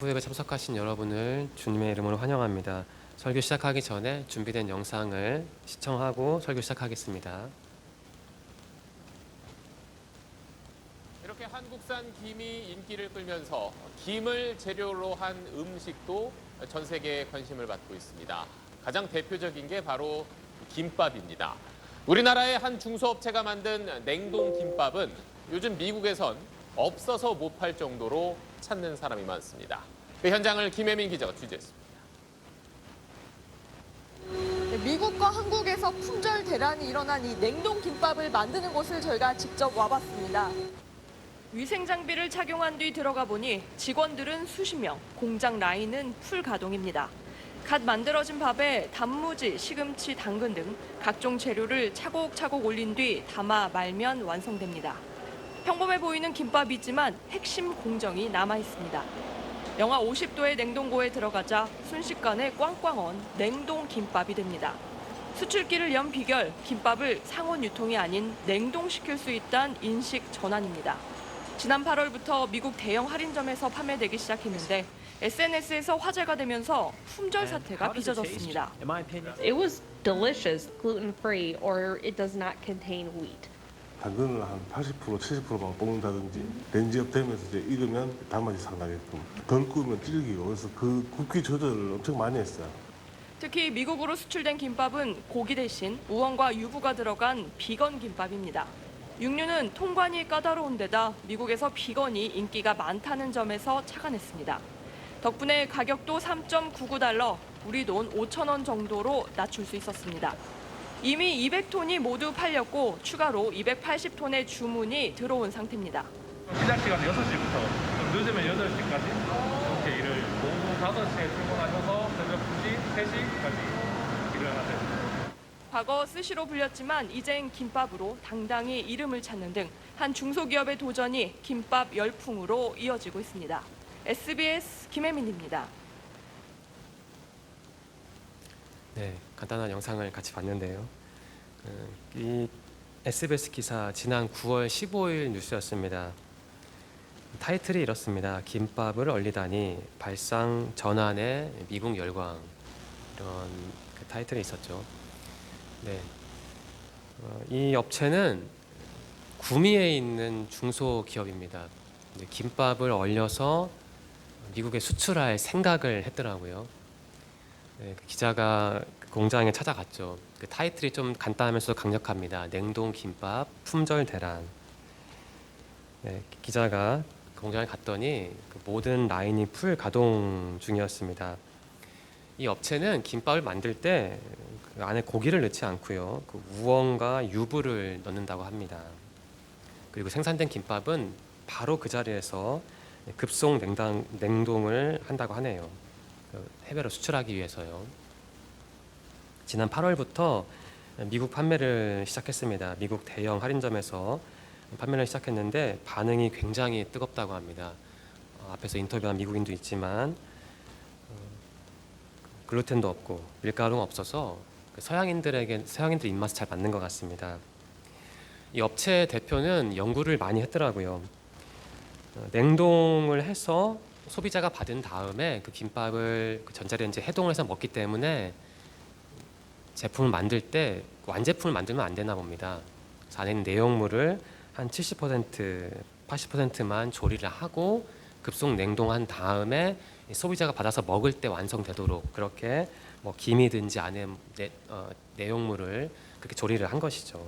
후회에 참석하신 여러분을 주님의 이름으로 환영합니다. 설교 시작하기 전에 준비된 영상을 시청하고 설교 시작하겠습니다. 이렇게 한국산 김이 인기를 끌면서 김을 재료로 한 음식도 전 세계에 관심을 받고 있습니다. 가장 대표적인 게 바로 김밥입니다. 우리나라의 한 중소업체가 만든 냉동 김밥은 요즘 미국에선 없어서 못 팔 정도로 찾는 사람이 많습니다. 그 현장을 김혜민 기자가 취재했습니다. 미국과 한국에서 품절 대란이 일어난 이 냉동 김밥을 만드는 곳을 저희가 직접 와봤습니다. 위생 장비를 착용한 뒤 들어가 보니 직원들은 수십 명, 공장 라인은 풀 가동입니다. 갓 만들어진 밥에 단무지, 시금치, 당근 등 각종 재료를 차곡차곡 올린 뒤 담아 말면 완성됩니다. 평범해 보이는 김밥이지만 핵심 공정이 남아 있습니다. 영하 50도의 냉동고에 들어가자 순식간에 꽝꽝 언 냉동 김밥이 됩니다. 수출기를 연 비결, 김밥을 상온 유통이 아닌 냉동시킬 수 있다는 인식 전환입니다. 지난 8월부터 미국 대형 할인점에서 판매되기 시작했는데 SNS에서 화제가 되면서 품절 사태가 빚어졌습니다. It was delicious, gluten-free, or it does not contain wheat. 당근을 한 80%, 70%만 볶는다든지 렌지업 되면서 이제 익으면 단맛이 상당게끔 덜 구우면 질기고 그래서 그 굽기 조절을 엄청 많이 했어요. 특히 미국으로 수출된 김밥은 고기 대신 우엉과 유부가 들어간 비건 김밥입니다. 육류는 통관이 까다로운 데다 미국에서 비건이 인기가 많다는 점에서 착안했습니다. 덕분에 가격도 3.99달러, 우리 돈 5,000원 정도로 낮출 수 있었습니다. 이미 200톤이 모두 팔렸고 추가로 280톤의 주문이 들어온 상태입니다. 시작 시간 6시부터 늦으면 8시까지 이렇게 일을 오후 5시에 출근하셔서 새벽 2시, 3시까지 일을 하세요. 과거 스시로 불렸지만 이젠 김밥으로 당당히 이름을 찾는 등 한 중소기업의 도전이 김밥 열풍으로 이어지고 있습니다. SBS 김혜민입니다. 네, 간단한 영상을 같이 봤는데요. 이 SBS 기사 지난 9월 15일 뉴스였습니다. 타이틀이 이렇습니다. 김밥을 얼리다니 발상 전환의 미국 열광, 이런 그 타이틀이 있었죠. 네, 이 업체는 구미에 있는 중소기업입니다. 김밥을 얼려서 미국에 수출할 생각을 했더라고요. 네, 그 기자가 그 공장에 찾아갔죠. 그 타이틀이 좀 간단하면서도 강력합니다. 냉동 김밥 품절 대란. 네, 기자가 공장에 갔더니 그 모든 라인이 풀 가동 중이었습니다. 이 업체는 김밥을 만들 때 그 안에 고기를 넣지 않고요. 그 우엉과 유부를 넣는다고 합니다. 그리고 생산된 김밥은 바로 그 자리에서 급속 냉동을 한다고 하네요. 해외로 수출하기 위해서요. 지난 8월부터 미국 판매를 시작했습니다. 미국 대형 할인점에서 판매를 시작했는데 반응이 굉장히 뜨겁다고 합니다. 앞에서 인터뷰한 미국인도 있지만 글루텐도 없고 밀가루가 없어서 서양인들 입맛에 잘 맞는 것 같습니다. 이 업체 대표는 연구를 많이 했더라고요. 냉동을 해서 소비자가 받은 다음에 그 김밥을 그 전자레인지에 해동해서 먹기 때문에 제품을 만들 때 완제품을 만들면 안 되나 봅니다. 그래서 안에 있는 내용물을 한 70%, 80%만 조리를 하고 급속 냉동한 다음에 소비자가 받아서 먹을 때 완성되도록 그렇게 뭐 김이든지 안에 내용물을 그렇게 조리를 한 것이죠.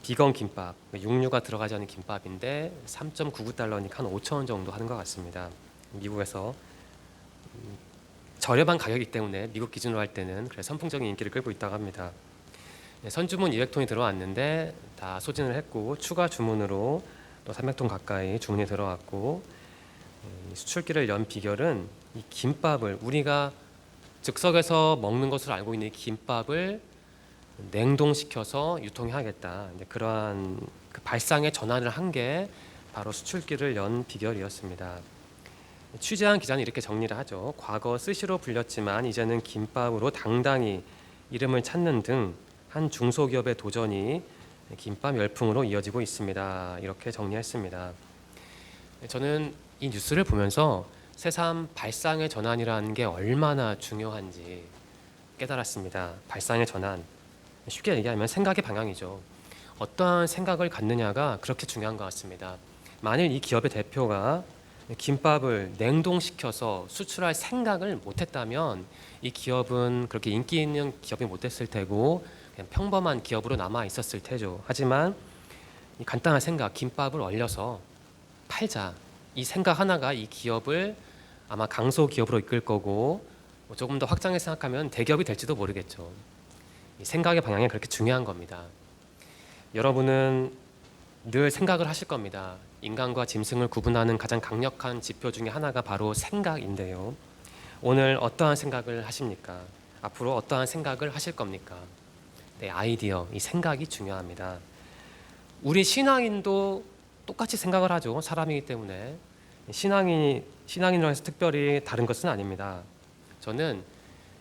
비건 김밥, 육류가 들어가지 않은 김밥인데 3.99달러니까 한 5,000원 정도 하는 것 같습니다. 미국에서 저렴한 가격이기 때문에 미국 기준으로 할 때는 그래서 선풍적인 인기를 끌고 있다고 합니다. 선주문 200톤이 들어왔는데 다 소진을 했고 추가 주문으로 또 300톤 가까이 주문이 들어왔고 수출기를 연 비결은 이 김밥을 우리가 즉석에서 먹는 것으로 알고 있는 이 김밥을 냉동시켜서 유통해야겠다. 그러한 그 발상의 전환을 한 게 바로 수출기를 연 비결이었습니다. 취재한 기자는 이렇게 정리를 하죠. 과거 스시로 불렸지만 이제는 김밥으로 당당히 이름을 찾는 등 한 중소기업의 도전이 김밥 열풍으로 이어지고 있습니다. 이렇게 정리했습니다. 저는 이 뉴스를 보면서 새삼 발상의 전환이라는 게 얼마나 중요한지 깨달았습니다. 발상의 전환. 쉽게 얘기하면 생각의 방향이죠. 어떠한 생각을 갖느냐가 그렇게 중요한 것 같습니다. 만일 이 기업의 대표가 김밥을 냉동시켜서 수출할 생각을 못했다면 이 기업은 그렇게 인기 있는 기업이 못됐을 테고 그냥 평범한 기업으로 남아 있었을 테죠. 하지만 이 간단한 생각, 김밥을 얼려서 팔자. 이 생각 하나가 이 기업을 아마 강소 기업으로 이끌 거고 조금 더 확장해서 생각하면 대기업이 될지도 모르겠죠. 이 생각의 방향이 그렇게 중요한 겁니다. 여러분은 늘 생각을 하실 겁니다. 인간과 짐승을 구분하는 가장 강력한 지표 중에 하나가 바로 생각인데요. 오늘 어떠한 생각을 하십니까? 앞으로 어떠한 생각을 하실 겁니까? 네, 아이디어, 이 생각이 중요합니다. 우리 신앙인도 똑같이 생각을 하죠. 사람이기 때문에. 신앙인으로 해서 특별히 다른 것은 아닙니다. 저는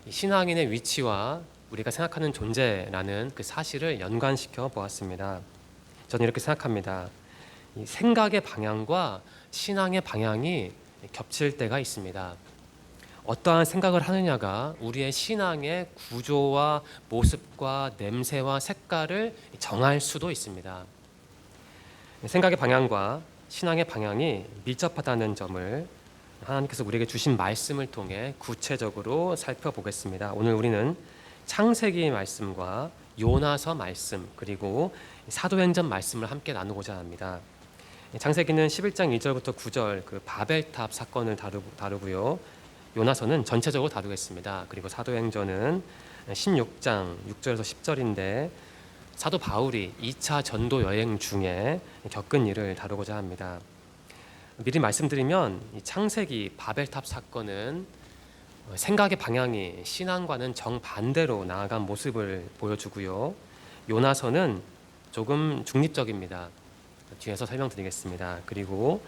이 신앙인의 위치와 우리가 생각하는 존재라는 그 사실을 연관시켜 보았습니다. 저는 이렇게 생각합니다. 이 생각의 방향과 신앙의 방향이 겹칠 때가 있습니다. 어떠한 생각을 하느냐가 우리의 신앙의 구조와 모습과 냄새와 색깔을 정할 수도 있습니다. 생각의 방향과 신앙의 방향이 밀접하다는 점을 하나님께서 우리에게 주신 말씀을 통해 구체적으로 살펴보겠습니다. 오늘 우리는 창세기 말씀과 요나서 말씀 그리고 사도행전 말씀을 함께 나누고자 합니다. 창세기는 11장 1절부터 9절 그 바벨탑 사건을 다루고요. 요나서는 전체적으로 다루겠습니다. 그리고 사도행전은 16장 6절에서 10절인데 사도 바울이 2차 전도 여행 중에 겪은 일을 다루고자 합니다. 미리 말씀드리면 이 창세기 바벨탑 사건은 생각의 방향이 신앙과는 정반대로 나아간 모습을 보여주고요. 요나서는 조금 중립적입니다. 뒤에서 설명드리겠습니다. 그리고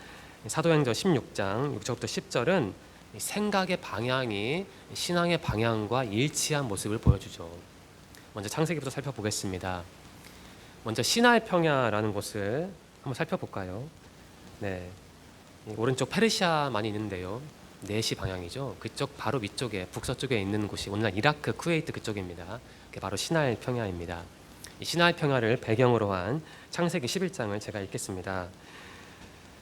사도행전 16장 6절부터 10절은 생각의 방향이 신앙의 방향과 일치한 모습을 보여주죠. 먼저 창세기부터 살펴보겠습니다. 먼저 시나이 평야라는 곳을 한번 살펴볼까요? 네, 오른쪽 페르시아만이 있는데요. 4시 방향이죠. 그쪽 바로 위쪽에 북서쪽에 있는 곳이 오늘날 이라크, 쿠웨이트 그쪽입니다. 그게 바로 시나이 평야입니다. 이 시나이 평야를 배경으로 한 창세기 11장을 제가 읽겠습니다.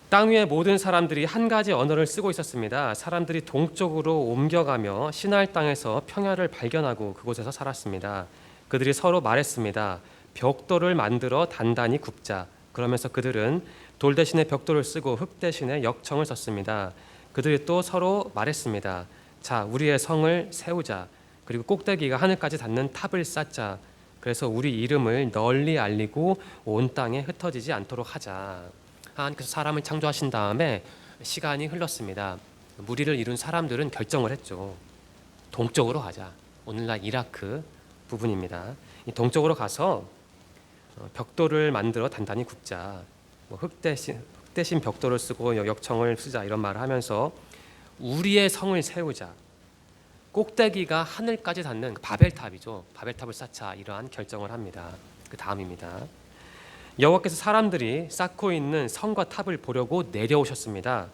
땅 위의 모든 사람들이 한 가지 언어를 쓰고 있었습니다. 사람들이 동쪽으로 옮겨가며 시나이 땅에서 평야를 발견하고 그곳에서 살았습니다. 그들이 서로 말했습니다. 벽돌을 만들어 단단히 굽자. 그러면서 그들은 돌 대신에 벽돌을 쓰고 흙 대신에 역청을 썼습니다. 그들이 또 서로 말했습니다. 자, 우리의 성을 세우자. 그리고 꼭대기가 하늘까지 닿는 탑을 쌓자. 그래서 우리 이름을 널리 알리고 온 땅에 흩어지지 않도록 하자. 하나님께서 사람을 창조하신 다음에 시간이 흘렀습니다. 무리를 이룬 사람들은 결정을 했죠. 동쪽으로 가자. 오늘날 이라크 부분입니다. 이 동쪽으로 가서 벽돌을 만들어 단단히 굽자. 흙 대신 벽돌을 쓰고 역청을 쓰자 이런 말을 하면서 우리의 성을 세우자. 꼭대기가 하늘까지 닿는 바벨탑이죠. 바벨탑을 쌓자 이러한 결정을 합니다. 그 다음입니다. 여호와께서 사람들이 쌓고 있는 성과 탑을 보려고 내려오셨습니다.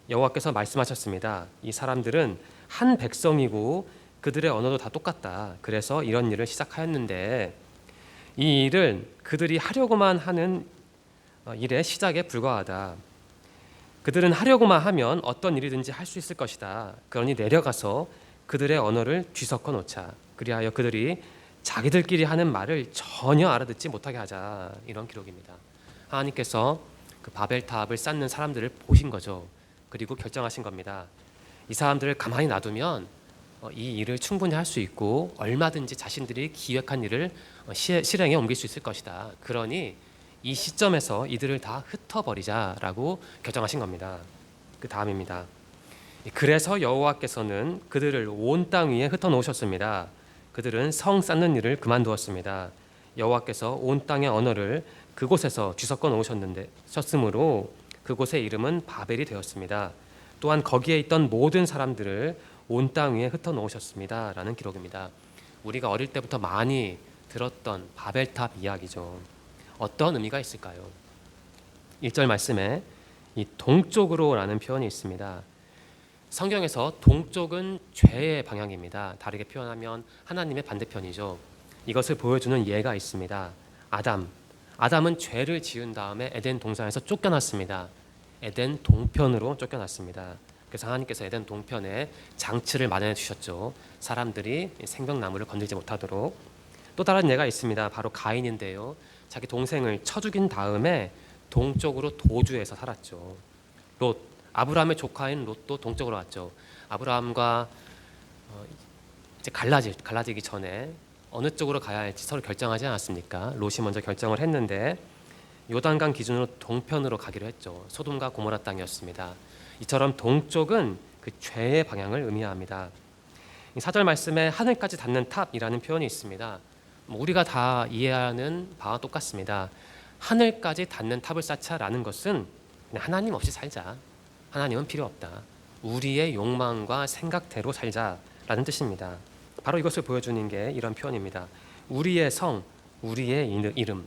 여호와께서 말씀하셨습니다. 이 사람들은 한 백성이고 그들의 언어도 다 똑같다. 그래서 이런 일을 시작하였는데 이 일은 그들이 하려고만 하는 일의 시작에 불과하다. 그들은 하려고만 하면 어떤 일이든지 할 수 있을 것이다. 그러니 내려가서 그들의 언어를 뒤섞어 놓자. 그리하여 그들이 자기들끼리 하는 말을 전혀 알아듣지 못하게 하자. 이런 기록입니다. 하나님께서 그 바벨탑을 쌓는 사람들을 보신 거죠. 그리고 결정하신 겁니다. 이 사람들을 가만히 놔두면 이 일을 충분히 할 수 있고 얼마든지 자신들이 기획한 일을 실행에 옮길 수 있을 것이다. 그러니 이 시점에서 이들을 다 흩어버리자라고 결정하신 겁니다. 그 다음입니다. 그래서 여호와께서는 그들을 온 땅 위에 흩어놓으셨습니다. 그들은 성 쌓는 일을 그만두었습니다. 여호와께서 온 땅의 언어를 그곳에서 뒤섞어 놓으셨으므로 그곳의 이름은 바벨이 되었습니다. 또한 거기에 있던 모든 사람들을 온 땅 위에 흩어놓으셨습니다. 라는 기록입니다. 우리가 어릴 때부터 많이 들었던 바벨탑 이야기죠. 어떤 의미가 있을까요? 1절 말씀에 이 동쪽으로라는 표현이 있습니다. 성경에서 동쪽은 죄의 방향입니다. 다르게 표현하면 하나님의 반대편이죠. 이것을 보여주는 예가 있습니다. 아담은 죄를 지은 다음에 에덴 동산에서 쫓겨났습니다. 에덴 동편으로 쫓겨났습니다. 그래서 하나님께서 에덴 동편에 장치를 마련해 주셨죠. 사람들이 생명나무를 건들지 못하도록. 또 다른 예가 있습니다. 바로 가인인데요. 자기 동생을 쳐 죽인 다음에 동쪽으로 도주해서 살았죠. 아브라함의 조카인 롯도 동쪽으로 왔죠. 아브라함과 이제 갈라지기 전에 어느 쪽으로 가야 할지 서로 결정하지 않았습니까? 롯이 먼저 결정을 했는데 요단강 기준으로 동편으로 가기로 했죠. 소돔과 고모라 땅이었습니다. 이처럼 동쪽은 그 죄의 방향을 의미합니다. 이 4절 말씀에 하늘까지 닿는 탑이라는 표현이 있습니다. 우리가 다 이해하는 바와 똑같습니다. 하늘까지 닿는 탑을 쌓자라는 것은 그냥 하나님 없이 살자. 하나님은 필요 없다. 우리의 욕망과 생각대로 살자라는 뜻입니다. 바로 이것을 보여주는 게 이런 표현입니다. 우리의 성, 우리의 이름.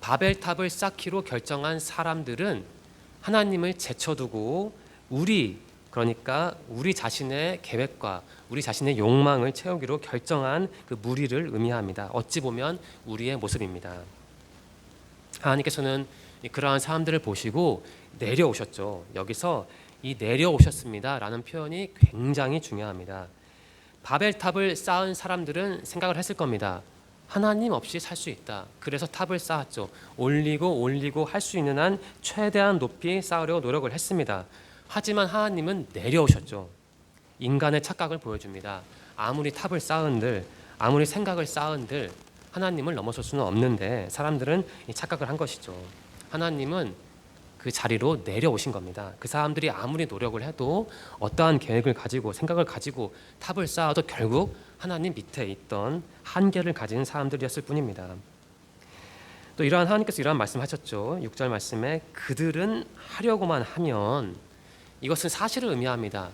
바벨탑을 쌓기로 결정한 사람들은 하나님을 제쳐두고 그러니까 우리 자신의 계획과 우리 자신의 욕망을 채우기로 결정한 그 무리를 의미합니다. 어찌 보면 우리의 모습입니다. 하나님께서는 그러한 사람들을 보시고 내려오셨죠. 여기서 이 내려오셨습니다라는 표현이 굉장히 중요합니다. 바벨탑을 쌓은 사람들은 생각을 했을 겁니다. 하나님 없이 살 수 있다. 그래서 탑을 쌓았죠. 올리고 할 수 있는 한 최대한 높이 쌓으려고 노력을 했습니다. 하지만 하나님은 내려오셨죠. 인간의 착각을 보여줍니다. 아무리 탑을 쌓은들, 아무리 생각을 쌓은들 하나님을 넘어설 수는 없는데 사람들은 이 착각을 한 것이죠. 하나님은 그 자리로 내려오신 겁니다. 그 사람들이 아무리 노력을 해도 어떠한 계획을 가지고 생각을 가지고 탑을 쌓아도 결국 하나님 밑에 있던 한계를 가진 사람들이었을 뿐입니다. 또 하나님께서 이러한 말씀하셨죠. 6절 말씀에 그들은 하려고만 하면, 이것은 사실을 의미합니다.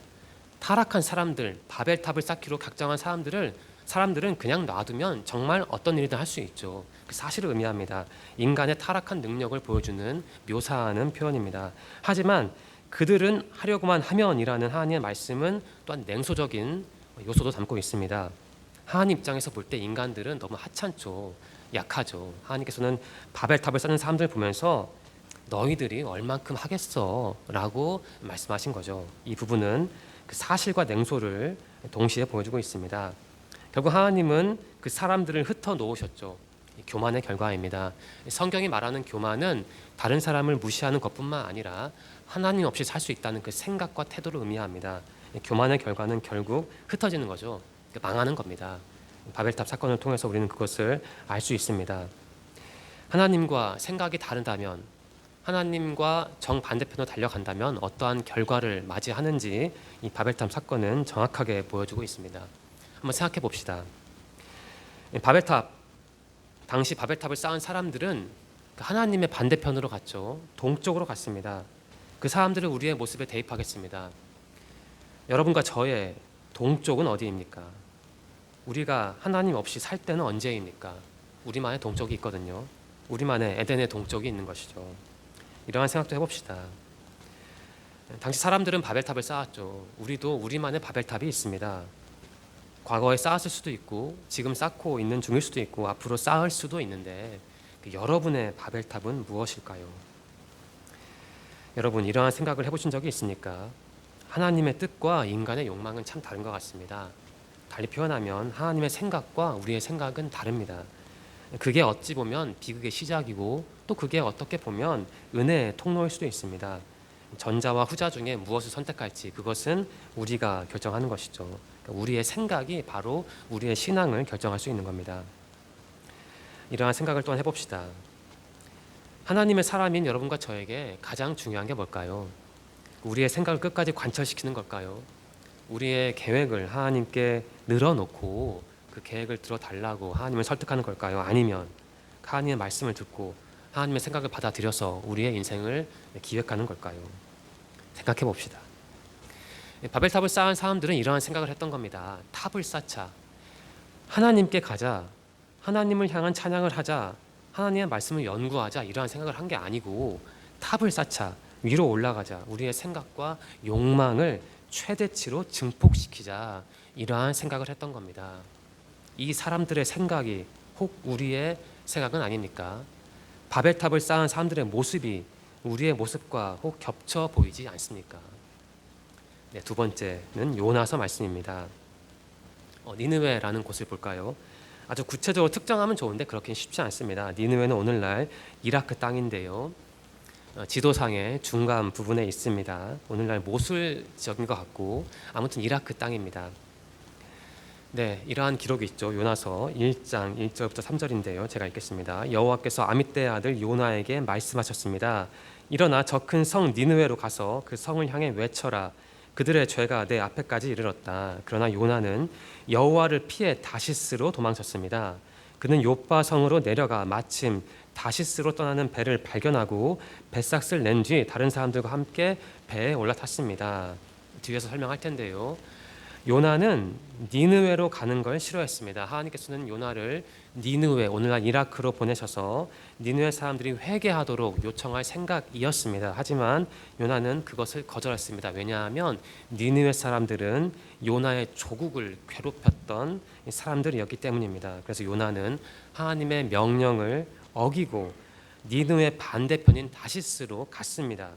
타락한 사람들, 바벨탑을 쌓기로 작정한 사람들은 그냥 놔두면 정말 어떤 일이든 할 수 있죠. 그 사실을 의미합니다. 인간의 타락한 능력을 보여주는, 묘사하는 표현입니다. 하지만 그들은 하려고만 하면이라는 하나님의 말씀은 또한 냉소적인 요소도 담고 있습니다. 하나님 입장에서 볼 때 인간들은 너무 하찮죠. 약하죠. 하나님께서는 바벨탑을 쌓는 사람들을 보면서 너희들이 얼만큼 하겠어 라고 말씀하신 거죠. 이 부분은 그 사실과 냉소를 동시에 보여주고 있습니다. 결국 하나님은 그 사람들을 흩어 놓으셨죠. 교만의 결과입니다. 성경이 말하는 교만은 다른 사람을 무시하는 것뿐만 아니라 하나님 없이 살 수 있다는 그 생각과 태도를 의미합니다. 교만의 결과는 결국 흩어지는 거죠. 망하는 겁니다. 바벨탑 사건을 통해서 우리는 그것을 알 수 있습니다. 하나님과 생각이 다르다면, 하나님과 정반대편으로 달려간다면 어떠한 결과를 맞이하는지 이 바벨탑 사건은 정확하게 보여주고 있습니다. 한번 생각해 봅시다. 당시 바벨탑을 쌓은 사람들은 하나님의 반대편으로 갔죠. 동쪽으로 갔습니다. 그 사람들을 우리의 모습에 대입하겠습니다. 여러분과 저의 동쪽은 어디입니까? 우리가 하나님 없이 살 때는 언제입니까? 우리만의 동쪽이 있거든요. 우리만의 에덴의 동쪽이 있는 것이죠. 이러한 생각도 해봅시다. 당시 사람들은 바벨탑을 쌓았죠. 우리도 우리만의 바벨탑이 있습니다. 과거에 쌓았을 수도 있고 지금 쌓고 있는 중일 수도 있고 앞으로 쌓을 수도 있는데 여러분의 바벨탑은 무엇일까요? 여러분, 이러한 생각을 해보신 적이 있습니까? 하나님의 뜻과 인간의 욕망은 참 다른 것 같습니다. 달리 표현하면 하나님의 생각과 우리의 생각은 다릅니다. 그게 어찌 보면 비극의 시작이고 또 그게 어떻게 보면 은혜의 통로일 수도 있습니다. 전자와 후자 중에 무엇을 선택할지 그것은 우리가 결정하는 것이죠. 우리의 생각이 바로 우리의 신앙을 결정할 수 있는 겁니다. 이러한 생각을 또한 해봅시다. 하나님의 사람인 여러분과 저에게 가장 중요한 게 뭘까요? 우리의 생각을 끝까지 관철시키는 걸까요? 우리의 계획을 하나님께 늘어놓고 그 계획을 들어달라고 하나님을 설득하는 걸까요? 아니면 하나님의 말씀을 듣고 하나님의 생각을 받아들여서 우리의 인생을 기획하는 걸까요? 생각해 봅시다. 바벨탑을 쌓은 사람들은 이러한 생각을 했던 겁니다. 탑을 쌓자, 하나님께 가자, 하나님을 향한 찬양을 하자, 하나님의 말씀을 연구하자, 이러한 생각을 한 게 아니고 탑을 쌓자, 위로 올라가자. 우리의 생각과 욕망을 최대치로 증폭시키자. 이러한 생각을 했던 겁니다. 이 사람들의 생각이 혹 우리의 생각은 아닙니까? 바벨탑을 쌓은 사람들의 모습이 우리의 모습과 혹 겹쳐 보이지 않습니까? 네, 두 번째는 요나서 말씀입니다. 니느웨라는 곳을 볼까요? 아주 구체적으로 특정하면 좋은데 그렇긴 쉽지 않습니다. 니느웨는 오늘날 이라크 땅인데요. 지도상의 중간 부분에 있습니다. 오늘날 모술 지역인 것 같고 아무튼 이라크 땅입니다. 네, 이러한 기록이 있죠. 요나서 1장 1절부터 3절인데요. 제가 읽겠습니다. 여호와께서 아mit대의 아들 요나에게 말씀하셨습니다. 일어나 저 큰 성 니느웨로 가서 그 성을 향해 외쳐라. 그들의 죄가 내 앞에까지 이르렀다. 그러나 요나는 여호와를 피해 다시스로 도망쳤습니다. 그는 요빠 성으로 내려가 마침 다시스로 떠나는 배를 발견하고 뱃삭을 낸 뒤 다른 사람들과 함께 배에 올라탔습니다. 뒤에서 설명할 텐데요. 요나는 니느웨로 가는 걸 싫어했습니다. 하나님께서는 요나를 니느웨, 오늘날 이라크로 보내셔서 니느웨 사람들이 회개하도록 요청할 생각이었습니다. 하지만 요나는 그것을 거절했습니다. 왜냐하면 니느웨 사람들은 요나의 조국을 괴롭혔던 사람들이었기 때문입니다. 그래서 요나는 하나님의 명령을 어기고 니느웨 반대편인 다시스로 갔습니다.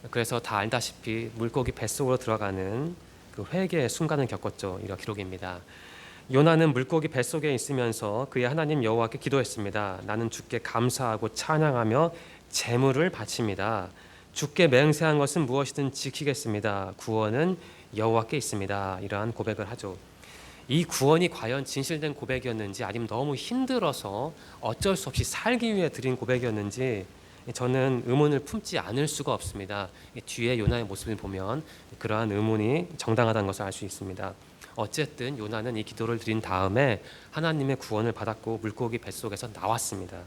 그래서 다 알다시피 물고기 뱃속으로 들어가는 그 회개의 순간을 겪었죠. 이런 기록입니다. 요나는 물고기 뱃속에 있으면서 그의 하나님 여호와께 기도했습니다. 나는 주께 감사하고 찬양하며 제물을 바칩니다. 주께 맹세한 것은 무엇이든 지키겠습니다. 구원은 여호와께 있습니다. 이러한 고백을 하죠. 이 구원이 과연 진실된 고백이었는지 아니면 너무 힘들어서 어쩔 수 없이 살기 위해 드린 고백이었는지 저는 의문을 품지 않을 수가 없습니다. 뒤에 요나의 모습을 보면 그러한 의문이 정당하다는 것을 알 수 있습니다. 어쨌든 요나는 이 기도를 드린 다음에 하나님의 구원을 받았고 물고기 뱃속에서 나왔습니다.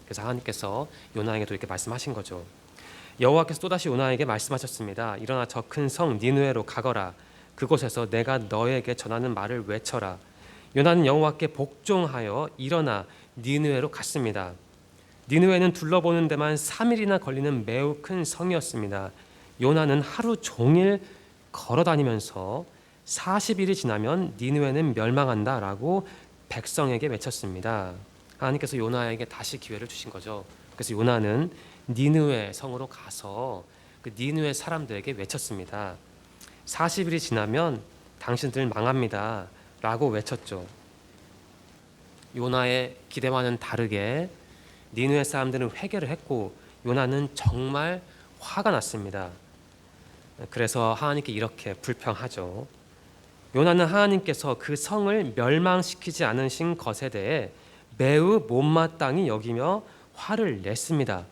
그래서 하나님께서 요나에게도 이렇게 말씀하신 거죠. 여호와께서 또다시 요나에게 말씀하셨습니다. 일어나 저 큰 성 니느웨로 가거라. 그곳에서 내가 너에게 전하는 말을 외쳐라. 요나는 여호와께 복종하여 일어나 니느웨로 갔습니다. 니느웨는 둘러보는 데만 3일이나 걸리는 매우 큰 성이었습니다. 요나는 하루 종일 걸어다니면서 40일이 지나면 니느웨는 멸망한다라고 백성에게 외쳤습니다. 하나님께서 요나에게 다시 기회를 주신 거죠. 그래서 요나는 니느웨 성으로 가서 그 니느웨 사람들에게 외쳤습니다. 40일이 지나면 당신들 망합니다 라고 외쳤죠. 요나의 기대와는 다르게 니느웨 사람들은 회개를 했고 요나는 정말 화가 났습니다. 그래서 하나님께 이렇게 불평하죠. 요나는 하나님께서 그 성을 멸망시키지 않으신 것에 대해 매우 못마땅히 여기며 화를 냈습니다.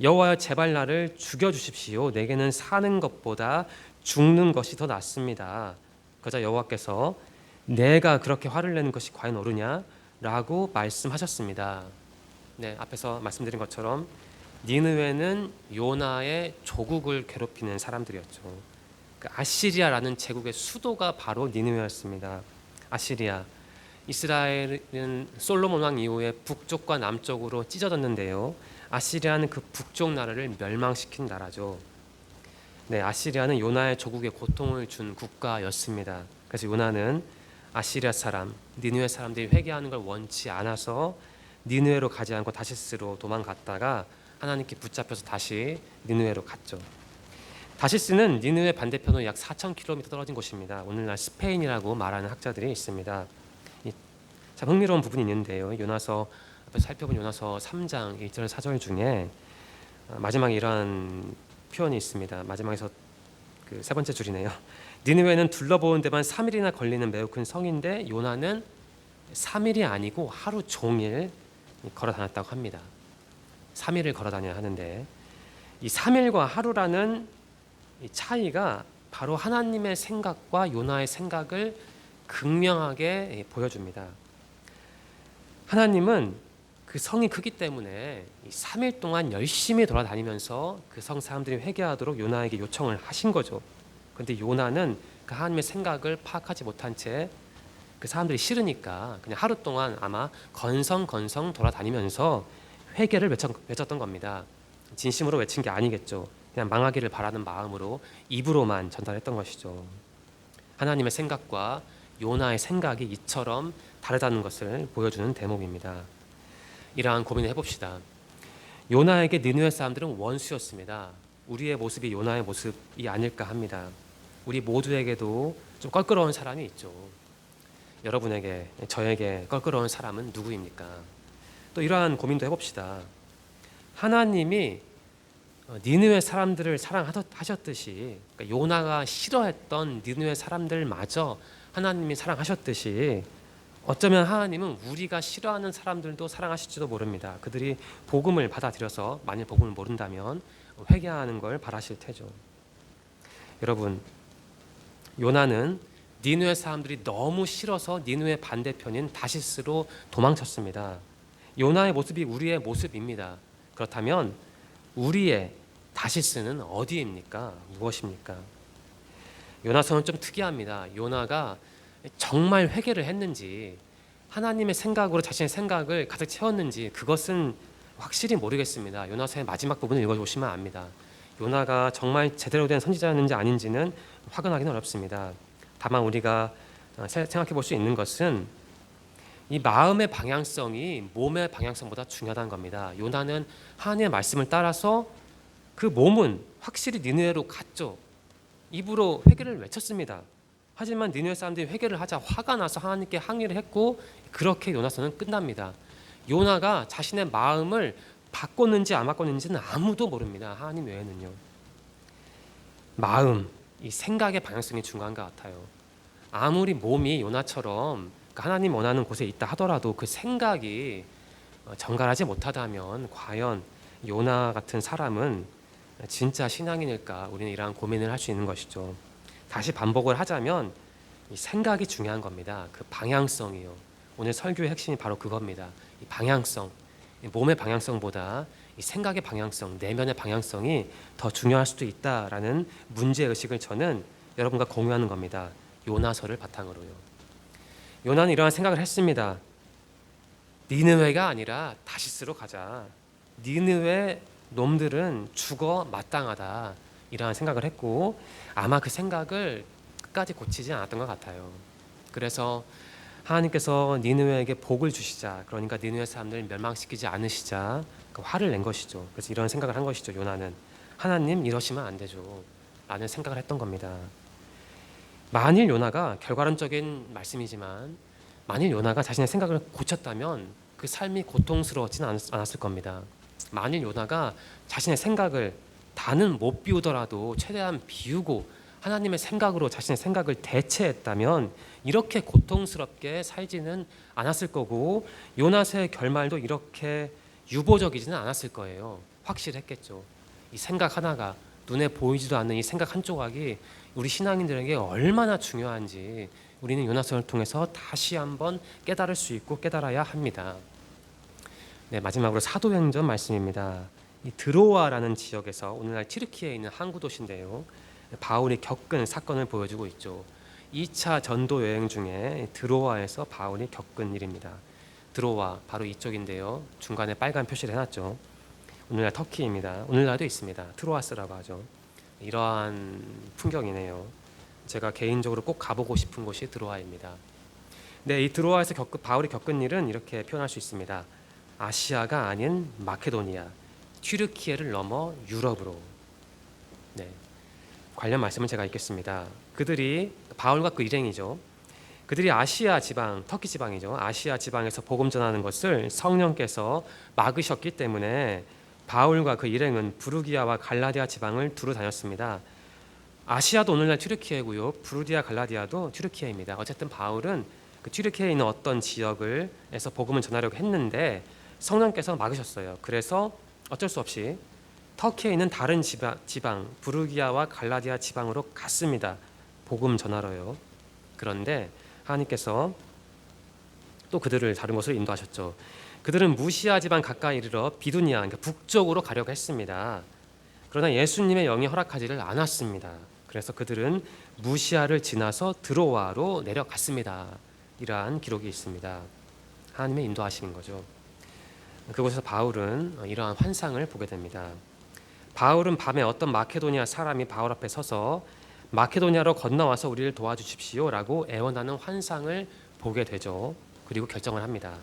여호와여 제발 나를 죽여주십시오. 내게는 사는 것보다 죽는 것이 더 낫습니다. 그러자 여호와께서 내가 그렇게 화를 내는 것이 과연 옳으냐? 라고 말씀하셨습니다. 네, 앞에서 말씀드린 것처럼 니느웨는 요나의 조국을 괴롭히는 사람들이었죠. 그 아시리아라는 제국의 수도가 바로 니느웨였습니다. 아시리아, 이스라엘은 솔로몬 왕 이후에 북쪽과 남쪽으로 찢어졌는데요. 아시리아는 그 북쪽 나라를 멸망시킨 나라죠. 네, 아시리아는 요나의 조국에 고통을 준 국가였습니다. 그래서 요나는 아시리아 사람, 니느웨 사람들이 회개하는 걸 원치 않아서 니느웨로 가지 않고 다시스로 도망갔다가 하나님께 붙잡혀서 다시 니느웨로 갔죠. 다시스는 니느웨 반대편으로 약 4,000km 떨어진 곳입니다. 오늘날 스페인이라고 말하는 학자들이 있습니다. 참 흥미로운 부분이 있는데요. 요나서 앞에서 살펴본 요나서 3장 1절 4절 중에 마지막에 이러한 표현이 있습니다. 마지막에서 그 세 번째 줄이네요. 니느웨는 둘러보는 데만 3일이나 걸리는 매우 큰 성인데 요나는 3일이 아니고 하루 종일 걸어 다녔다고 합니다. 3일을 걸어 다녀야 하는데 이 3일과 하루라는 이 차이가 바로 하나님의 생각과 요나의 생각을 극명하게 보여줍니다. 하나님은 그 성이 크기 때문에 3일 동안 열심히 돌아다니면서 그 성 사람들이 회개하도록 요나에게 요청을 하신 거죠. 그런데 요나는 그 하나님의 생각을 파악하지 못한 채 그 사람들이 싫으니까 그냥 하루 동안 아마 건성건성 돌아다니면서 회개를 외쳤던 겁니다. 진심으로 외친 게 아니겠죠. 그냥 망하기를 바라는 마음으로 입으로만 전달했던 것이죠. 하나님의 생각과 요나의 생각이 이처럼 다르다는 것을 보여주는 대목입니다. 이러한 고민을 해봅시다. 요나에게 니느웨 사람들은 원수였습니다. 우리의 모습이 요나의 모습이 아닐까 합니다. 우리 모두에게도 좀 껄끄러운 사람이 있죠. 여러분에게, 저에게 껄끄러운 사람은 누구입니까? 또 이러한 고민도 해봅시다. 하나님이 니느웨 사람들을 사랑하셨듯이, 그러니까 요나가 싫어했던 니느웨 사람들마저 하나님이 사랑하셨듯이, 어쩌면 하나님은 우리가 싫어하는 사람들도 사랑하실지도 모릅니다. 그들이 복음을 받아들여서 만일 복음을 모른다면 회개하는 걸 바라실 테죠. 여러분, 요나는 니느웨 사람들이 너무 싫어서 니느웨 반대편인 다시스로 도망쳤습니다. 요나의 모습이 우리의 모습입니다. 그렇다면 우리의 다시스는 어디입니까? 무엇입니까? 요나서는 좀 특이합니다. 요나가 정말 회개를 했는지, 하나님의 생각으로 자신의 생각을 가득 채웠는지 그것은 확실히 모르겠습니다. 요나서의 마지막 부분을 읽어보시면 압니다. 요나가 정말 제대로 된 선지자였는지 아닌지는 확인하기는 어렵습니다. 다만 우리가 생각해 볼 수 있는 것은 이 마음의 방향성이 몸의 방향성보다 중요하다는 겁니다. 요나는 하나님의 말씀을 따라서 그 몸은 확실히 니느웨로 갔죠. 입으로 회개를 외쳤습니다. 하지만 니느웨 사람들이 회개를 하자 화가 나서 하나님께 항의를 했고, 그렇게 요나서는 끝납니다. 요나가 자신의 마음을 바꿨는지 안 바꿨는지는 아무도 모릅니다. 하나님 외에는요. 마음, 이 생각의 방향성이 중요한 것 같아요. 아무리 몸이 요나처럼 하나님 원하는 곳에 있다 하더라도 그 생각이 정갈하지 못하다면 과연 요나 같은 사람은 진짜 신앙인일까? 우리는 이러한 고민을 할 수 있는 것이죠. 다시 반복을 하자면 이 생각이 중요한 겁니다. 그 방향성이요. 오늘 설교의 핵심이 바로 그겁니다. 이 방향성, 이 몸의 방향성보다 이 생각의 방향성, 내면의 방향성이 더 중요할 수도 있다라는 문제의식을 저는 여러분과 공유하는 겁니다. 요나서를 바탕으로요. 요나는 이러한 생각을 했습니다. 니느웨가 아니라 다시스로 가자. 니느웨 놈들은 죽어 마땅하다. 이러한 생각을 했고, 아마 그 생각을 끝까지 고치지 않았던 것 같아요. 그래서 하나님께서 니느웨에게 복을 주시자, 그러니까 니느웨 사람들을 멸망시키지 않으시자 그 화를 낸 것이죠. 그래서 이런 생각을 한 것이죠. 요나는 하나님 이러시면 안 되죠 라는 생각을 했던 겁니다. 만일 요나가, 결과론적인 말씀이지만 만일 요나가 자신의 생각을 고쳤다면 그 삶이 고통스러웠지는 않았을 겁니다. 만일 요나가 자신의 생각을 다는 못 비우더라도 최대한 비우고 하나님의 생각으로 자신의 생각을 대체했다면 이렇게 고통스럽게 살지는 않았을 거고, 요나서의 결말도 이렇게 유보적이지는 않았을 거예요. 확실했겠죠. 이 생각 하나가, 눈에 보이지도 않는 이 생각 한 조각이 우리 신앙인들에게 얼마나 중요한지 우리는 요나서를 통해서 다시 한번 깨달을 수 있고 깨달아야 합니다. 네, 마지막으로 사도행전 말씀입니다. 이 드로아라는 지역에서 오늘날 튀르키예에 있는 항구 도시인데요, 바울이 겪은 사건을 보여주고 있죠. 2차 전도 여행 중에 드로아에서 바울이 겪은 일입니다. 드로아 바로 이쪽인데요, 중간에 빨간 표시를 해놨죠. 오늘날 터키입니다. 오늘날도 있습니다. 트로아스라고 하죠. 이러한 풍경이네요. 제가 개인적으로 꼭 가보고 싶은 곳이 드로아입니다. 네, 이 드로아에서 바울이 겪은 일은 이렇게 표현할 수 있습니다. 아시아가 아닌 마케도니아, 튀르키예를 넘어 유럽으로. 네, 관련 말씀은 제가 읽겠습니다. 그들이, 바울과 그 일행이죠, 그들이 아시아 지방, 터키 지방이죠, 아시아 지방에서 복음 전하는 것을 성령께서 막으셨기 때문에 바울과 그 일행은 부르기아와 갈라디아 지방을 두루 다녔습니다. 아시아도 오늘날 튀르키예고요, 부르디아 갈라디아도 튀르키예입니다. 어쨌든 바울은 그 튀르키예에 있는 어떤 지역에서 복음을 전하려고 했는데 성령께서 막으셨어요. 그래서 어쩔 수 없이 터키에 있는 다른 지방 부르기아와 갈라디아 지방으로 갔습니다. 복음 전하러요. 그런데 하나님께서 또 그들을 다른 곳으로 인도하셨죠. 그들은 무시아 지방 가까이 이르러 비두니아, 그러니까 북쪽으로 가려고 했습니다. 그러나 예수님의 영이 허락하지를 않았습니다. 그래서 그들은 무시아를 지나서 드로아로 내려갔습니다. 이러한 기록이 있습니다. 하나님의 인도하심인 거죠. 그곳에서 바울은 이러한 환상을 보게 됩니다. 바울은 밤에 어떤 마케도니아 사람이 바울 앞에 서서 마케도니아로 건너와서 우리를 도와주십시오라고 애원하는 환상을 보게 되죠. 그리고 결정을 합니다.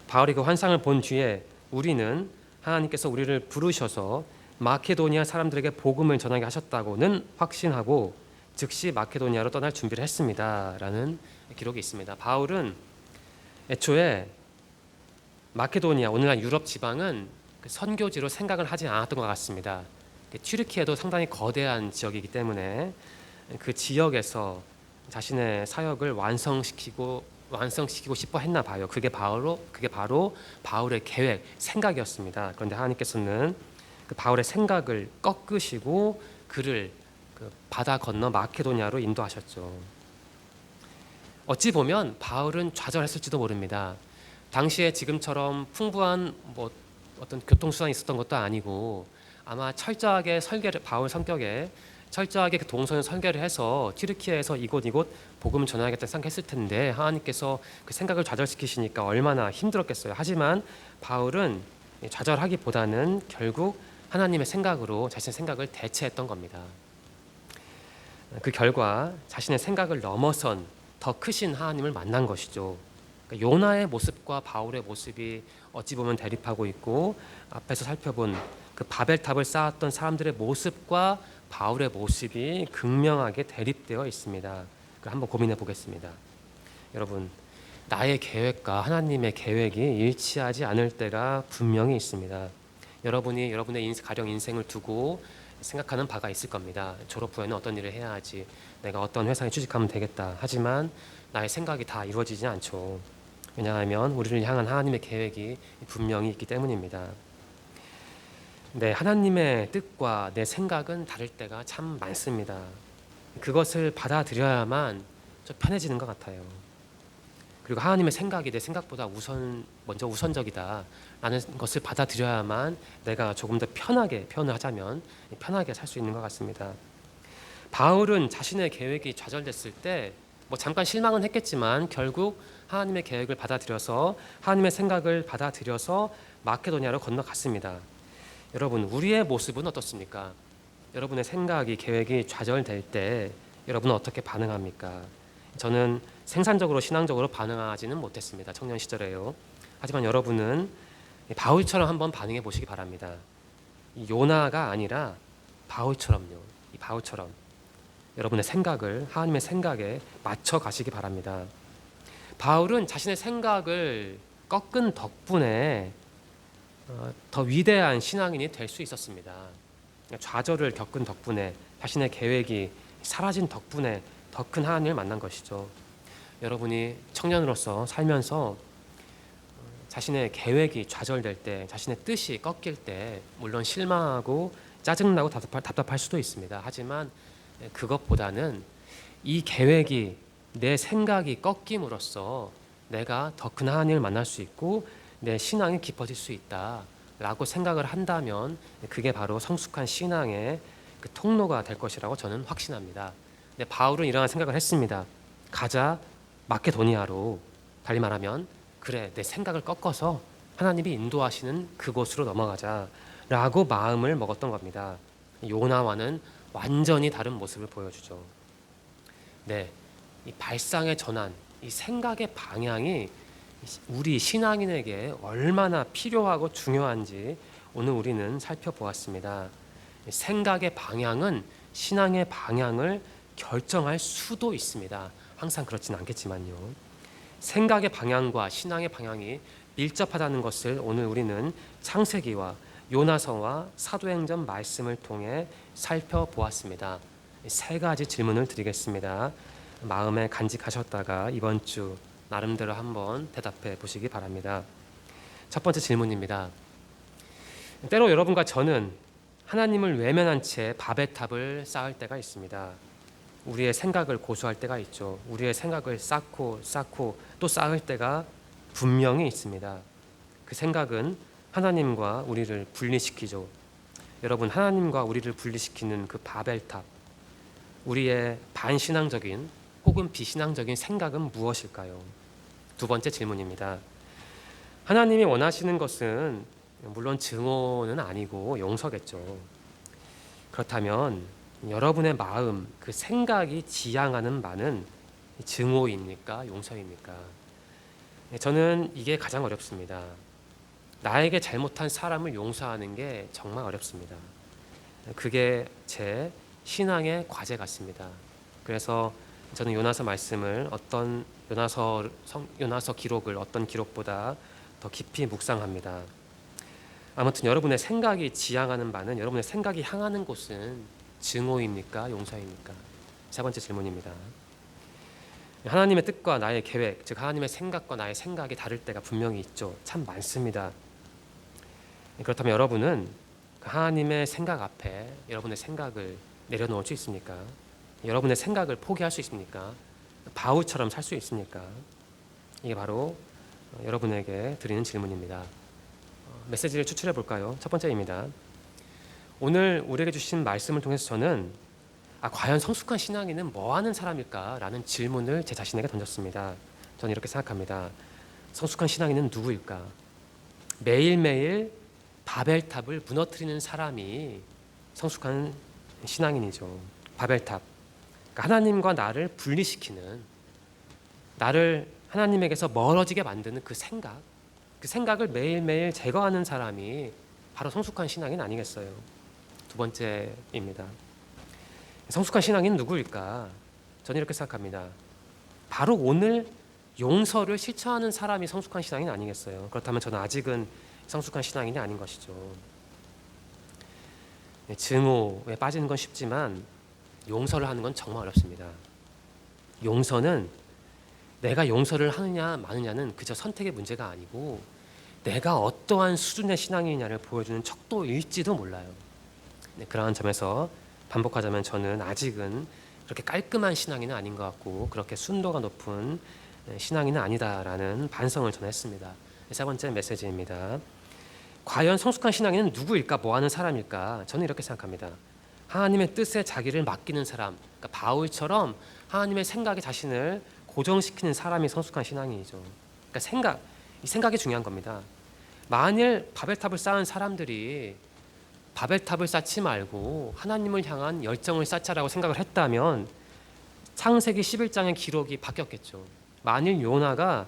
바울이 그 환상을 본 뒤에 우리는 하나님께서 우리를 부르셔서 마케도니아 사람들에게 복음을 전하게 하셨다고는 확신하고 즉시 마케도니아로 떠날 준비를 했습니다라는 기록이 있습니다. 바울은 애초에 마케도니아, 오늘날 유럽 지방은 선교지로 생각을 하지 않았던 것 같습니다. 튀르키예도 상당히 거대한 지역이기 때문에 그 지역에서 자신의 사역을 완성시키고 싶어 했나 봐요. 그게 바로 바울의 계획, 생각이었습니다. 그런데 하나님께서는 그 바울의 생각을 꺾으시고 그를 그 바다 건너 마케도니아로 인도하셨죠. 어찌 보면 바울은 좌절했을지도 모릅니다. 당시에 지금처럼 풍부한 어떤 교통수단이 있었던 것도 아니고 아마 철저하게 바울 성격에 철저하게 그 동선을 설계를 해서 튀르키예에서 이곳 복음을 전하겠다는 생각했을 텐데 하나님께서 그 생각을 좌절시키시니까 얼마나 힘들었겠어요. 하지만 바울은 좌절하기보다는 결국 하나님의 생각으로 자신의 생각을 대체했던 겁니다. 그 결과 자신의 생각을 넘어선 더 크신 하나님을 만난 것이죠. 그러니까 요나의 모습과 바울의 모습이 어찌 보면 대립하고 있고 앞에서 살펴본 그 바벨탑을 쌓았던 사람들의 모습과 바울의 모습이 극명하게 대립되어 있습니다. 그걸 한번 고민해 보겠습니다. 여러분, 나의 계획과 하나님의 계획이 일치하지 않을 때가 분명히 있습니다. 여러분이 여러분의 가령 인생을 두고 생각하는 바가 있을 겁니다. 졸업 후에는 어떤 일을 해야 하지, 내가 어떤 회사에 취직하면 되겠다. 하지만 나의 생각이 다 이루어지지 않죠. 왜냐하면 우리를 향한 하나님의 계획이 분명히 있기 때문입니다. 네, 하나님의 뜻과 내 생각은 다를 때가 참 많습니다. 그것을 받아들여야만 좀 편해지는 것 같아요. 그리고 하나님의 생각이 내 생각보다 먼저 우선적이다 라는 것을 받아들여야만 내가 조금 더 편하게 표현을 하자면 편하게 살 수 있는 것 같습니다. 바울은 자신의 계획이 좌절됐을 때 잠깐 실망은 했겠지만 결국 하나님의 계획을 받아들여서 하나님의 생각을 받아들여서 마케도니아로 건너갔습니다. 여러분, 우리의 모습은 어떻습니까? 여러분의 생각이 계획이 좌절될 때 여러분은 어떻게 반응합니까? 저는 생산적으로 신앙적으로 반응하지는 못했습니다. 청년 시절에요. 하지만 여러분은 바울처럼 한번 반응해 보시기 바랍니다. 요나가 아니라 바울처럼요. 바울처럼 여러분의 생각을 하나님의 생각에 맞춰 가시기 바랍니다. 바울은 자신의 생각을 꺾은 덕분에 더 위대한 신앙인이 될 수 있었습니다. 좌절을 겪은 덕분에 자신의 계획이 사라진 덕분에 더 큰 하나님을 만난 것이죠. 여러분이 청년으로서 살면서 자신의 계획이 좌절될 때, 자신의 뜻이 꺾일 때 물론 실망하고 짜증나고 답답할 수도 있습니다. 하지만 그것보다는 이 계획이 내 생각이 꺾임으로써 내가 더 큰 하나님을 만날 수 있고 내 신앙이 깊어질 수 있다라고 생각을 한다면 그게 바로 성숙한 신앙의 그 통로가 될 것이라고 저는 확신합니다. 근데 바울은 이러한 생각을 했습니다. 가자 마케도니아로, 달리 말하면 그래 내 생각을 꺾어서 하나님이 인도하시는 그곳으로 넘어가자라고 마음을 먹었던 겁니다. 요나와는 완전히 다른 모습을 보여주죠. 네, 이 발상의 전환, 이 생각의 방향이 우리 신앙인에게 얼마나 필요하고 중요한지 오늘 우리는 살펴보았습니다. 생각의 방향은 신앙의 방향을 결정할 수도 있습니다. 항상 그렇지는 않겠지만요. 생각의 방향과 신앙의 방향이 밀접하다는 것을 오늘 우리는 창세기와 요나서와 사도행전 말씀을 통해 살펴보았습니다. 세 가지 질문을 드리겠습니다. 마음에 간직하셨다가 이번 주 나름대로 한번 대답해 보시기 바랍니다. 첫 번째 질문입니다. 때로 여러분과 저는 하나님을 외면한 채 바벨탑을 쌓을 때가 있습니다. 우리의 생각을 고수할 때가 있죠. 우리의 생각을 쌓고 또 쌓을 때가 분명히 있습니다. 그 생각은 하나님과 우리를 분리시키죠. 여러분, 하나님과 우리를 분리시키는 그 바벨탑, 우리의 반신앙적인 혹은 비신앙적인 생각은 무엇일까요? 두 번째 질문입니다. 하나님이 원하시는 것은 물론 증오는 아니고 용서겠죠. 그렇다면 여러분의 마음, 그 생각이 지향하는 바는 증오입니까? 용서입니까? 저는 이게 가장 어렵습니다. 나에게 잘못한 사람을 용서하는 게 정말 어렵습니다. 그게 제 신앙의 과제 같습니다. 그래서 저는 요나서 말씀을 요나서 기록을 어떤 기록보다 더 깊이 묵상합니다. 아무튼 여러분의 생각이 지향하는 바는, 여러분의 생각이 향하는 곳은 증오입니까? 용서입니까? 세 번째 질문입니다. 하나님의 뜻과 나의 계획, 즉 하나님의 생각과 나의 생각이 다를 때가 분명히 있죠. 참 많습니다. 그렇다면 여러분은 하나님의 생각 앞에 여러분의 생각을 내려놓을 수 있습니까? 여러분의 생각을 포기할 수 있습니까? 바울처럼 살 수 있습니까? 이게 바로 여러분에게 드리는 질문입니다. 메시지를 추출해 볼까요? 첫 번째입니다. 오늘 우리에게 주신 말씀을 통해서 저는 과연 성숙한 신앙인은 뭐 하는 사람일까? 라는 질문을 제 자신에게 던졌습니다. 저는 이렇게 생각합니다. 성숙한 신앙인은 누구일까? 매일매일 바벨탑을 무너뜨리는 사람이 성숙한 신앙인이죠. 바벨탑. 그러니까 하나님과 나를 분리시키는, 나를 하나님에게서 멀어지게 만드는 그 생각을 매일매일 제거하는 사람이 바로 성숙한 신앙인 아니겠어요? 두 번째입니다. 성숙한 신앙인 누구일까? 저는 이렇게 생각합니다. 바로 오늘 용서를 실천하는 사람이 성숙한 신앙인 아니겠어요? 그렇다면 저는 아직은 성숙한 신앙인이 아닌 것이죠. 증오에 빠지는 건 쉽지만 용서를 하는 건 정말 어렵습니다. 용서는 내가 용서를 하느냐 마느냐는 그저 선택의 문제가 아니고 내가 어떠한 수준의 신앙이냐를 보여주는 척도일지도 몰라요. 그러한 점에서 반복하자면 저는 아직은 그렇게 깔끔한 신앙인은 아닌 것 같고 그렇게 순도가 높은 신앙인은 아니다라는 반성을 저는 했습니다. 세 번째 메시지입니다. 과연 성숙한 신앙인은 누구일까? 뭐 하는 사람일까? 저는 이렇게 생각합니다. 하나님의 뜻에 자기를 맡기는 사람, 그러니까 바울처럼 하나님의 생각에 자신을 고정시키는 사람이 성숙한 신앙인이죠. 그러니까 이 생각이 중요한 겁니다. 만일 바벨탑을 쌓은 사람들이 바벨탑을 쌓지 말고 하나님을 향한 열정을 쌓자라고 생각을 했다면 창세기 11장의 기록이 바뀌었겠죠. 만일 요나가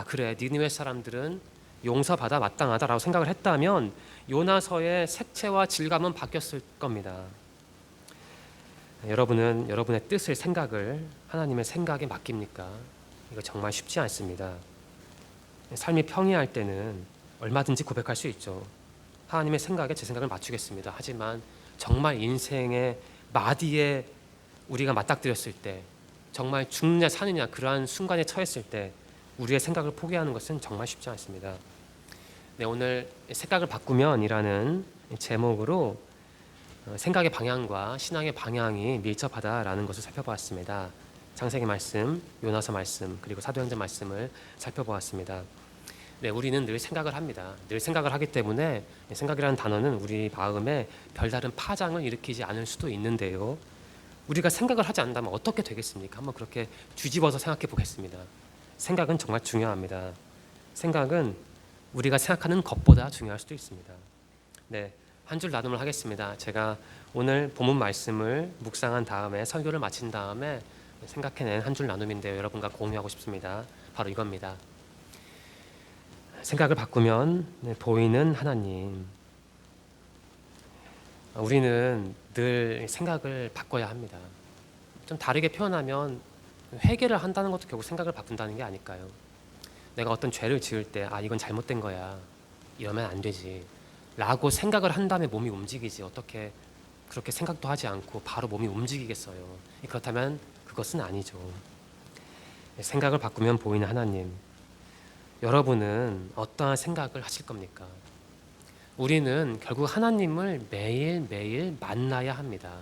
그래 니느웨 사람들은 용서받아 마땅하다라고 생각을 했다면 요나서의 색채와 질감은 바뀌었을 겁니다. 여러분은 여러분의 뜻을, 생각을 하나님의 생각에 맡깁니까? 이거 정말 쉽지 않습니다. 삶이 평이할 때는 얼마든지 고백할 수 있죠. 하나님의 생각에 제 생각을 맞추겠습니다. 하지만 정말 인생의 마디에 우리가 맞닥뜨렸을 때, 정말 죽느냐 사느냐 그러한 순간에 처했을 때 우리의 생각을 포기하는 것은 정말 쉽지 않습니다. 오늘 생각을 바꾸면이라는 제목으로 생각의 방향과 신앙의 방향이 밀접하다라는 것을 살펴보았습니다. 창세기 말씀, 요나서 말씀, 그리고 사도행전 말씀을 살펴보았습니다. 우리는 늘 생각을 합니다. 늘 생각을 하기 때문에 생각이라는 단어는 우리 마음에 별다른 파장을 일으키지 않을 수도 있는데요. 우리가 생각을 하지 않는다면 어떻게 되겠습니까? 한번 그렇게 뒤집어서 생각해 보겠습니다. 생각은 정말 중요합니다. 생각은 우리가 생각하는 것보다 중요할 수도 있습니다. 한 줄 나눔을 하겠습니다. 제가 오늘 본문 말씀을 묵상한 다음에 설교를 마친 다음에 생각해낸 한 줄 나눔인데요. 여러분과 공유하고 싶습니다. 바로 이겁니다. 생각을 바꾸면 보이는 하나님. 우리는 늘 생각을 바꿔야 합니다. 좀 다르게 표현하면 회개를 한다는 것도 결국 생각을 바꾼다는 게 아닐까요? 내가 어떤 죄를 지을 때 이건 잘못된 거야, 이러면 안 되지 라고 생각을 한 다음에 몸이 움직이지, 어떻게 그렇게 생각도 하지 않고 바로 몸이 움직이겠어요? 그렇다면 그것은 아니죠. 생각을 바꾸면 보이는 하나님. 여러분은 어떠한 생각을 하실 겁니까? 우리는 결국 하나님을 매일매일 만나야 합니다.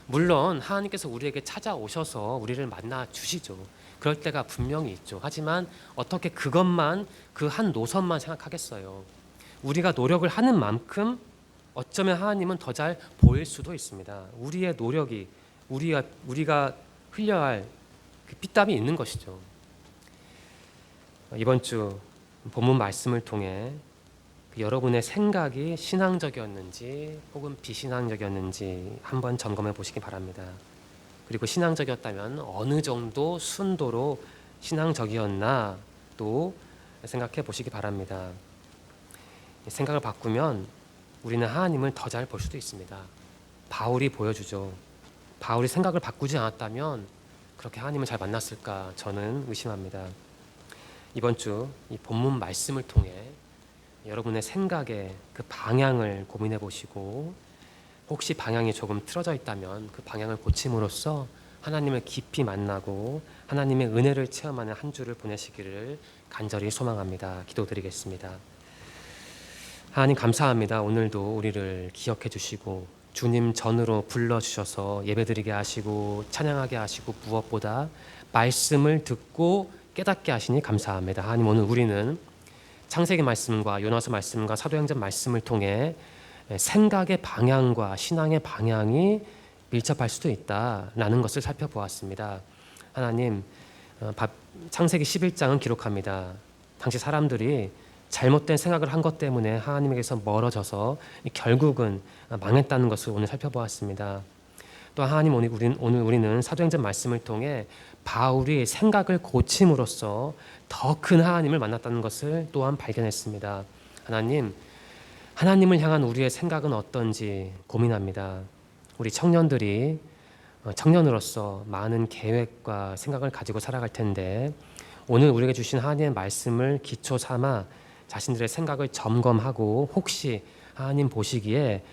물론 하나님께서 우리에게 찾아오셔서 우리를 만나 주시죠. 그럴 때가 분명히 있죠. 하지만 어떻게 그것만, 그 한 노선만 생각하겠어요? 우리가 노력을 하는 만큼 어쩌면 하나님은 더 잘 보일 수도 있습니다. 우리의 노력이, 우리가 흘려야 할 그 피땀이 있는 것이죠. 이번 주 본문 말씀을 통해 여러분의 생각이 신앙적이었는지 혹은 비신앙적이었는지 한번 점검해 보시기 바랍니다. 그리고 신앙적이었다면 어느 정도 순도로 신앙적이었나 또 생각해 보시기 바랍니다. 생각을 바꾸면 우리는 하나님을 더 잘 볼 수도 있습니다. 바울이 보여주죠. 바울이 생각을 바꾸지 않았다면 그렇게 하나님을 잘 만났을까 저는 의심합니다. 이번 주 이 본문 말씀을 통해 여러분의 생각의 그 방향을 고민해 보시고 혹시 방향이 조금 틀어져 있다면 그 방향을 고침으로써 하나님을 깊이 만나고 하나님의 은혜를 체험하는 한 주를 보내시기를 간절히 소망합니다. 기도드리겠습니다. 하나님 감사합니다. 오늘도 우리를 기억해 주시고 주님 전으로 불러주셔서 예배드리게 하시고 찬양하게 하시고 무엇보다 말씀을 듣고 깨닫게 하시니 감사합니다. 하나님 오늘 우리는 창세기 말씀과 요나서 말씀과 사도행전 말씀을 통해 생각의 방향과 신앙의 방향이 밀접할 수도 있다라는 것을 살펴보았습니다. 하나님 창세기 11장은 기록합니다. 당시 사람들이 잘못된 생각을 한 것 때문에 하나님에게서 멀어져서 결국은 망했다는 것을 오늘 살펴보았습니다. 또 하나님 오늘 우리는 사도행전 말씀을 통해 바울이 생각을 고침으로써 더 큰 하나님을 만났다는 것을 또한 발견했습니다. 하나님을 향한 우리의 생각은 어떤지 고민합니다. 우리 청년들이 청년으로서 많은 계획과 생각을 가지고 살아갈 텐데 오늘 우리에게 주신 하나님의 말씀을 기초 삼아 자신들의 생각을 점검하고 혹시 하나님 보시기에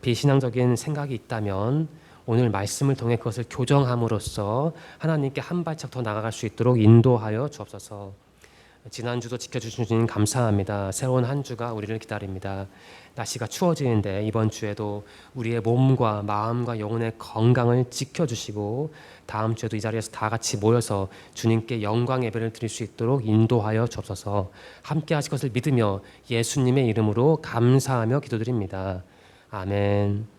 비신앙적인 생각이 있다면 오늘 말씀을 통해 그것을 교정함으로써 하나님께 한 발짝 더 나아갈 수 있도록 인도하여 주옵소서. 지난주도 지켜주신 주님 감사합니다. 새로운 한 주가 우리를 기다립니다. 날씨가 추워지는데 이번 주에도 우리의 몸과 마음과 영혼의 건강을 지켜주시고 다음 주에도 이 자리에서 다 같이 모여서 주님께 영광 예배를 드릴 수 있도록 인도하여 주옵소서. 함께 하실 것을 믿으며 예수님의 이름으로 감사하며 기도드립니다. 아멘.